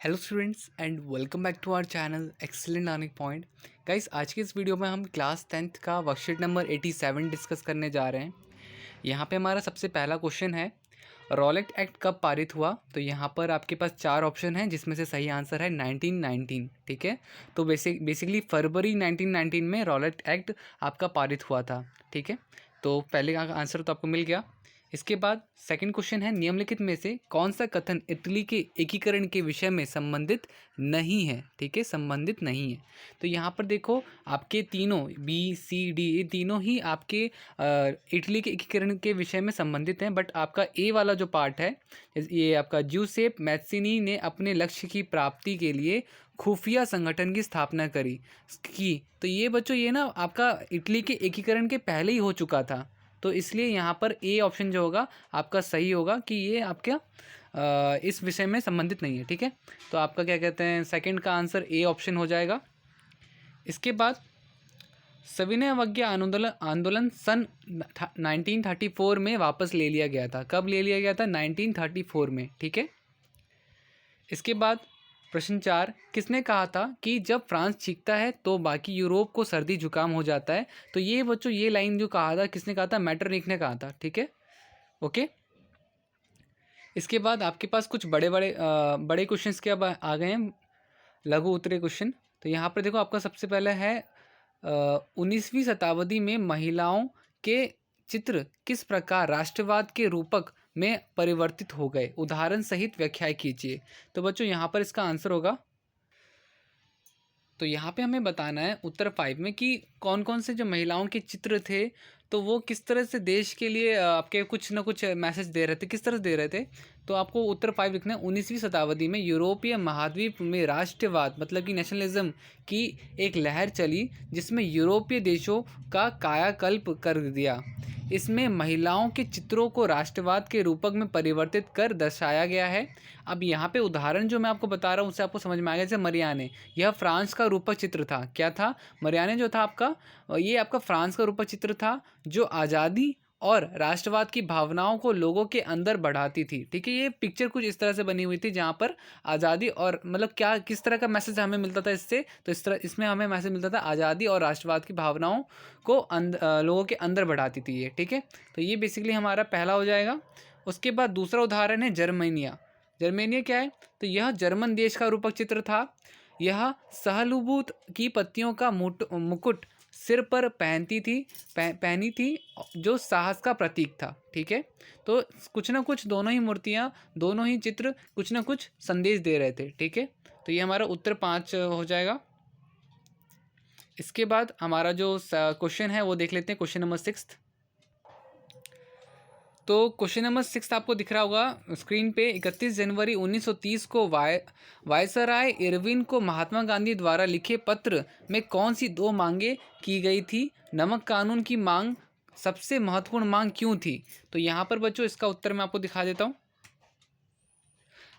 Hello students and welcome back to our channel Excellent Learning Point. Guys, आज के इस video में हम क्लास 10th का वर्कशीट नंबर 87 डिस्कस करने जा रहे हैं। यहाँ पे हमारा सबसे पहला क्वेश्चन है, रॉलेट एक्ट कब पारित हुआ। तो यहाँ पर आपके पास चार ऑप्शन हैं जिसमें से सही आंसर है 1919। ठीक है, तो बेसिकली फरवरी 1919 में रॉलेट एक्ट आपका पारित हुआ था। ठीक है, तो पहले का आंसर तो आपको मिल गया। इसके बाद सेकंड क्वेश्चन है, निम्नलिखित में से कौन सा कथन इटली के एकीकरण के विषय में संबंधित नहीं है। ठीक है, संबंधित नहीं है। तो यहाँ पर देखो, आपके तीनों बी सी डी ये तीनों ही आपके इटली के एकीकरण के विषय में संबंधित हैं, बट आपका ए वाला जो पार्ट है, ये आपका ज्यूसेप मैत्सिनी ने अपने लक्ष्य की प्राप्ति के लिए खुफिया संगठन की स्थापना की। तो ये बच्चों, ये ना आपका इटली के एकीकरण के पहले ही हो चुका था, तो इसलिए यहाँ पर ए ऑप्शन जो होगा आपका सही होगा कि ये आपका इस विषय में संबंधित नहीं है। ठीक है, तो आपका क्या कहते हैं, सेकंड का आंसर ए ऑप्शन हो जाएगा। इसके बाद सविनय अवज्ञा आंदोलन आंदोलन सन 1934 में वापस ले लिया गया था। कब ले लिया गया था? 1934 में। ठीक है, इसके बाद प्रश्न 4, किसने कहा था कि जब फ्रांस चीखता है तो बाकी यूरोप को सर्दी जुकाम हो जाता है। तो ये बच्चों, ये लाइन जो कहा था, किसने कहा था? मेटरनिख ने कहा था। ठीक है, ओके। इसके बाद आपके पास कुछ बड़े बड़े बड़े क्वेश्चंस के अब आ गए हैं, लघु उत्तरीय क्वेश्चन। तो यहाँ पर देखो, आपका सबसे पहला है 19वीं शताब्दी में महिलाओं के चित्र किस प्रकार राष्ट्रवाद के रूपक में परिवर्तित हो गए, उदाहरण सहित व्याख्या कीजिए। तो बच्चों, यहाँ पर इसका आंसर होगा, तो यहाँ पे हमें बताना है उत्तर 5 में कि कौन कौन से जो महिलाओं के चित्र थे, तो वो किस तरह से देश के लिए आपके कुछ ना कुछ मैसेज दे रहे थे, किस तरह से दे रहे थे। तो आपको उत्तर 5 लिखना है, 19वीं शताब्दी में यूरोपीय महाद्वीप में राष्ट्रवाद मतलब कि नेशनलिज्म की एक लहर चली जिसमें यूरोपीय देशों का कायाकल्प कर दिया। इसमें महिलाओं के चित्रों को राष्ट्रवाद के रूपक में परिवर्तित कर दर्शाया गया है। अब यहाँ पे उदाहरण जो मैं आपको बता रहा हूँ उससे आपको समझ में आएगा। जैसे मरियाने, यह फ्रांस का रूपक चित्र था। क्या था? मरियाने जो था आपका, ये आपका फ्रांस का रूपक चित्र था जो आज़ादी और राष्ट्रवाद की भावनाओं को लोगों के अंदर बढ़ाती थी। ठीक है, ये पिक्चर कुछ इस तरह से बनी हुई थी जहाँ पर आज़ादी और मतलब क्या किस तरह का मैसेज हमें मिलता था इससे, तो इस तरह इसमें हमें मैसेज मिलता था आज़ादी और राष्ट्रवाद की भावनाओं को लोगों के अंदर बढ़ाती थी ये। ठीक है, तो ये बेसिकली हमारा पहला हो जाएगा। उसके बाद दूसरा उदाहरण है जर्मनिया। जर्मेनिया क्या है? तो यह जर्मन देश का रूपक चित्र था। यह सहलुबूत की पत्तियों का मुकुट सिर पर पहनी थी जो साहस का प्रतीक था। ठीक है, तो कुछ ना कुछ दोनों ही मूर्तियाँ, दोनों ही चित्र कुछ ना कुछ संदेश दे रहे थे। ठीक है, तो ये हमारा उत्तर 5 हो जाएगा। इसके बाद हमारा जो क्वेश्चन है वो देख लेते हैं, क्वेश्चन नंबर 6। तो क्वेश्चन नंबर 6 आपको दिख रहा होगा स्क्रीन पे। 31 जनवरी 1930 को वायसराय इरविन को महात्मा गांधी द्वारा लिखे पत्र में कौन सी दो मांगे की गई थी? नमक कानून की मांग सबसे महत्वपूर्ण मांग क्यों थी? तो यहाँ पर बच्चों, इसका उत्तर मैं आपको दिखा देता हूँ।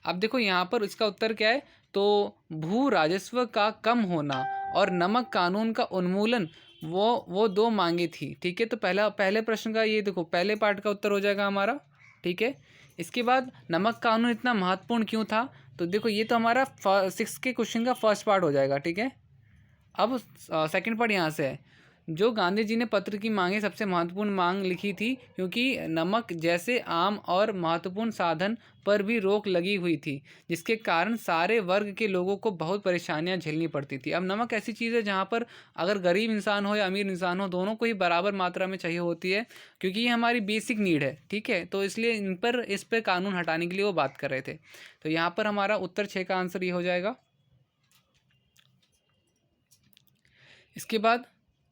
अब देखो, यहाँ पर इसका उत्तर क्या है, तो भू राजस्व का कम होना और नमक कानून का उन्मूलन, वो दो मांगे थी। ठीक है, तो पहले प्रश्न का ये देखो, पहले पार्ट का उत्तर हो जाएगा हमारा। ठीक है, इसके बाद नमक कानून इतना महत्वपूर्ण क्यों था? तो देखो, ये तो हमारा 6 के क्वेश्चन का फर्स्ट पार्ट हो जाएगा। ठीक है, अब सेकंड पार्ट यहाँ से है, जो गांधी जी ने पत्र की मांगे सबसे महत्वपूर्ण मांग लिखी थी क्योंकि नमक जैसे आम और महत्वपूर्ण साधन पर भी रोक लगी हुई थी जिसके कारण सारे वर्ग के लोगों को बहुत परेशानियां झेलनी पड़ती थी। अब नमक ऐसी चीज़ है जहाँ पर अगर गरीब इंसान हो या अमीर इंसान हो, दोनों को ही बराबर मात्रा में चाहिए होती है क्योंकि ये हमारी बेसिक नीड है। ठीक है, तो इसलिए इस पर कानून हटाने के लिए वो बात कर रहे थे। तो यहाँ पर हमारा उत्तर 6 का आंसर ये हो जाएगा। इसके बाद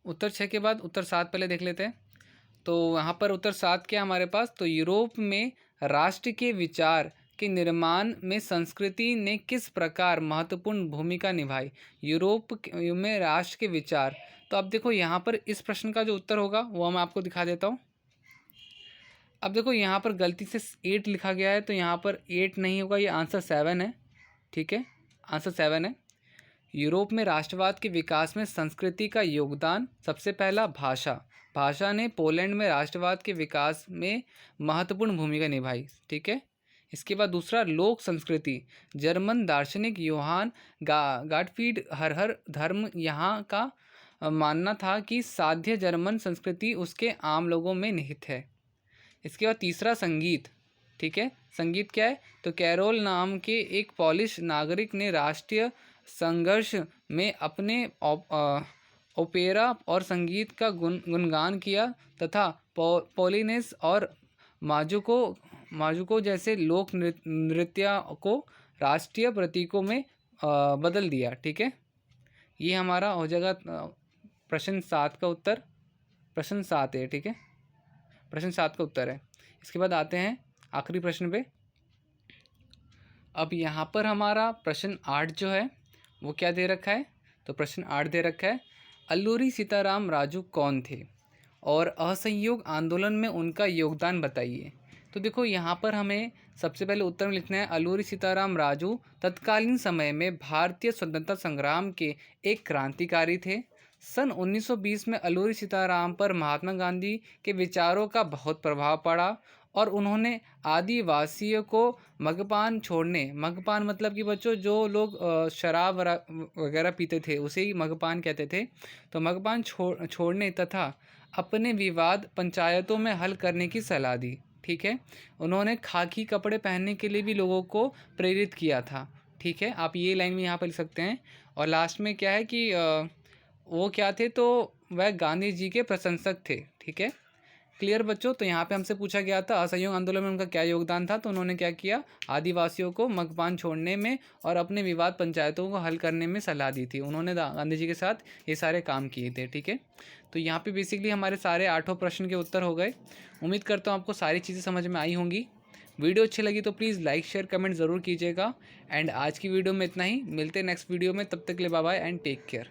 उत्तर 6 के बाद उत्तर 7 पहले देख लेते हैं। तो यहाँ पर उत्तर 7 क्या हमारे पास, तो यूरोप में राष्ट्र के विचार के निर्माण में संस्कृति ने किस प्रकार महत्वपूर्ण भूमिका निभाई? में राष्ट्र के विचार, तो अब देखो यहाँ पर इस प्रश्न का जो उत्तर होगा वो मैं आपको दिखा देता हूँ। अब देखो, यहाँ पर गलती से 8 लिखा गया है, तो यहाँ पर 8 नहीं होगा, ये आंसर 7 है। ठीक है, आंसर 7 है। यूरोप में राष्ट्रवाद के विकास में संस्कृति का योगदान, सबसे पहला भाषा ने पोलैंड में राष्ट्रवाद के विकास में महत्वपूर्ण भूमिका निभाई। ठीक है, इसके बाद दूसरा लोक संस्कृति, जर्मन दार्शनिक योहान गाटफ्रीड हर धर्म यहाँ का मानना था कि साध्य जर्मन संस्कृति उसके आम लोगों में निहित है। इसके बाद तीसरा संगीत, ठीक है, संगीत क्या है, तो कैरोल नाम के एक पॉलिश नागरिक ने राष्ट्रीय संघर्ष में अपने ओपेरा और संगीत का गुणगान किया तथा पोलिनेस और माजुको जैसे लोक नृत्य को राष्ट्रीय प्रतीकों में बदल दिया। ठीक है, ये हमारा हो जाएगा प्रश्न 7 का उत्तर। प्रश्न 7 है, ठीक है, प्रश्न 7 का उत्तर है। इसके बाद आते हैं आखिरी प्रश्न पे। अब यहाँ पर हमारा प्रश्न 8 जो है वो क्या दे रखा है, तो प्रश्न 8 दे रखा है, अल्लूरी सीताराम राजू कौन थे और असहयोग आंदोलन में उनका योगदान बताइए। तो देखो यहाँ पर हमें सबसे पहले उत्तर में लिखना है, अल्लूरी सीताराम राजू तत्कालीन समय में भारतीय स्वतंत्रता संग्राम के एक क्रांतिकारी थे। सन 1920 में अल्लूरी सीताराम पर महात्मा गांधी के विचारों का बहुत प्रभाव पड़ा और उन्होंने आदिवासियों को मगपान छोड़ने, मगपान मतलब कि बच्चों जो लोग शराब वगैरह पीते थे उसे ही मगपान कहते थे, तो मगपान छोड़ने तथा अपने विवाद पंचायतों में हल करने की सलाह दी। ठीक है, उन्होंने खाकी कपड़े पहनने के लिए भी लोगों को प्रेरित किया था। ठीक है, आप ये लाइन में यहाँ पर लिख सकते हैं। और लास्ट में क्या है कि वो क्या थे, तो वह गांधी जी के प्रशंसक थे। ठीक है, क्लियर बच्चों। तो यहाँ पे हमसे पूछा गया था असहयोग आंदोलन में उनका क्या योगदान था, तो उन्होंने क्या किया, आदिवासियों को मगपान छोड़ने में और अपने विवाद पंचायतों को हल करने में सलाह दी थी। उन्होंने गांधी जी के साथ ये सारे काम किए थे। ठीक है, तो यहाँ पे बेसिकली हमारे सारे 8 प्रश्न के उत्तर हो गए। उम्मीद करता हूँ आपको सारी चीज़ें समझ में आई होंगी। वीडियो अच्छी लगी तो प्लीज़ लाइक शेयर कमेंट ज़रूर कीजिएगा। एंड आज की वीडियो में इतना ही, मिलते हैं नेक्स्ट वीडियो में, तब तक के लिए bye bye and take care.